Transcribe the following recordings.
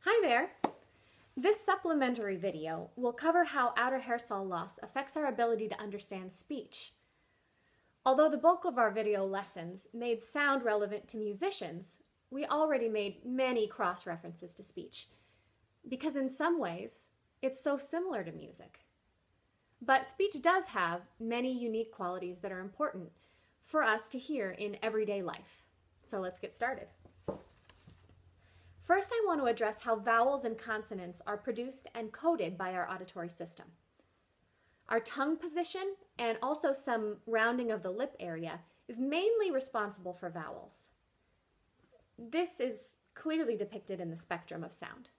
Hi there! This supplementary video will cover how outer hair cell loss affects our ability to understand speech. Although the bulk of our video lessons made sound relevant to musicians, we already made many cross-references to speech, because in some ways, it's so similar to music. But speech does have many unique qualities that are important for us to hear in everyday life. So let's get started. First, I want to address how vowels and consonants are produced and coded by our auditory system. Our tongue position and also some rounding of the lip area is mainly responsible for vowels. This is clearly depicted in the spectrum of sound.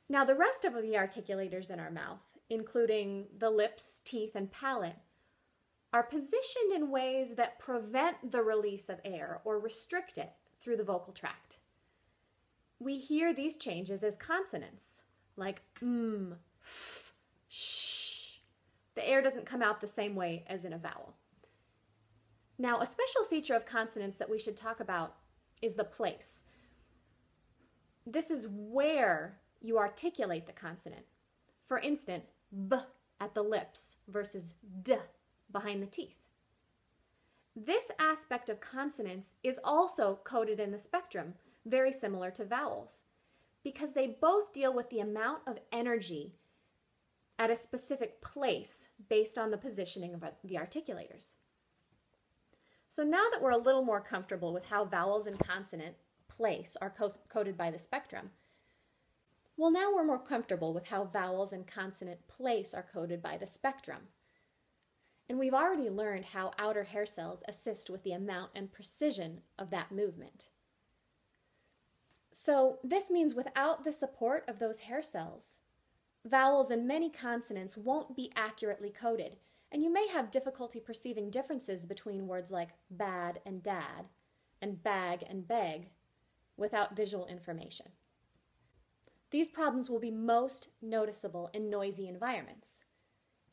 Now, the rest of the articulators in our mouth, including the lips, teeth, and palate, are positioned in ways that prevent the release of air or restrict it through the vocal tract. We hear these changes as consonants, like f, sh. The air doesn't come out the same way as in a vowel. Now, a special feature of consonants that we should talk about is the place. This is where you articulate the consonant. For instance, b at the lips versus d behind the teeth. This aspect of consonants is also coded in the spectrum, very similar to vowels, because they both deal with the amount of energy at a specific place based on the positioning of the articulators. So now that we're a little more comfortable with how vowels and consonant place are coded by the spectrum, well, now we're more comfortable with how vowels and consonant place are coded by the spectrum. And we've already learned how outer hair cells assist with the amount and precision of that movement. So this means without the support of those hair cells, vowels and many consonants won't be accurately coded, and you may have difficulty perceiving differences between words like bad and dad, and bag and beg, without visual information. These problems will be most noticeable in noisy environments.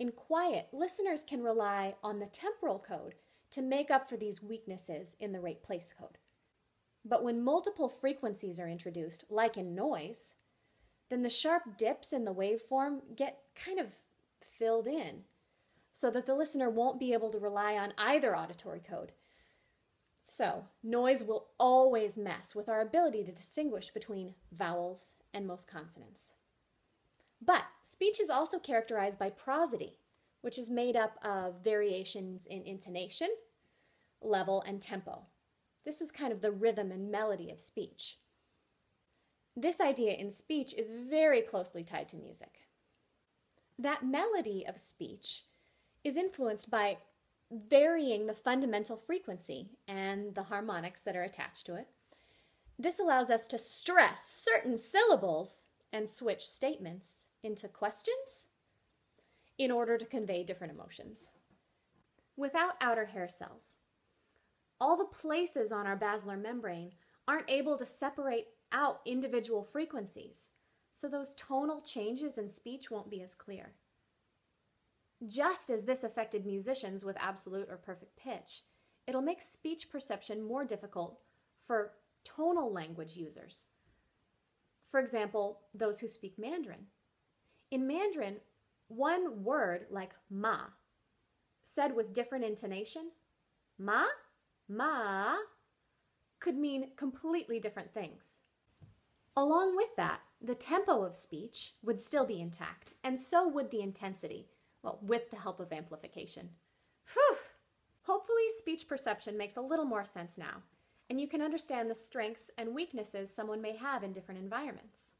In quiet, listeners can rely on the temporal code to make up for these weaknesses in the rate place code. But when multiple frequencies are introduced, like in noise, then the sharp dips in the waveform get kind of filled in, so that the listener won't be able to rely on either auditory code. So, noise will always mess with our ability to distinguish between vowels and most consonants. But speech is also characterized by prosody, which is made up of variations in intonation, level, and tempo. This is kind of the rhythm and melody of speech. This idea in speech is very closely tied to music. That melody of speech is influenced by varying the fundamental frequency and the harmonics that are attached to it. This allows us to stress certain syllables and switch statements into questions in order to convey different emotions. Without outer hair cells, all the places on our basilar membrane aren't able to separate out individual frequencies, so those tonal changes in speech won't be as clear. Just as this affected musicians with absolute or perfect pitch, it'll make speech perception more difficult for tonal language users. For example, those who speak Mandarin. In Mandarin, one word like ma, said with different intonation, ma, could mean completely different things. Along with that, the tempo of speech would still be intact, and so would the intensity, well, with the help of amplification. Whew! Hopefully speech perception makes a little more sense now, and you can understand the strengths and weaknesses someone may have in different environments.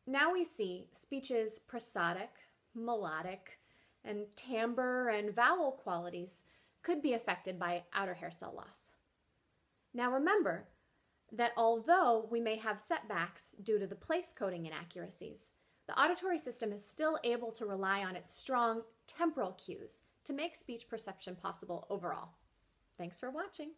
Now we see speech's prosodic, melodic, and timbre and vowel qualities could be affected by outer hair cell loss. Now remember that although we may have setbacks due to the place coding inaccuracies, the auditory system is still able to rely on its strong temporal cues to make speech perception possible overall. Thanks for watching.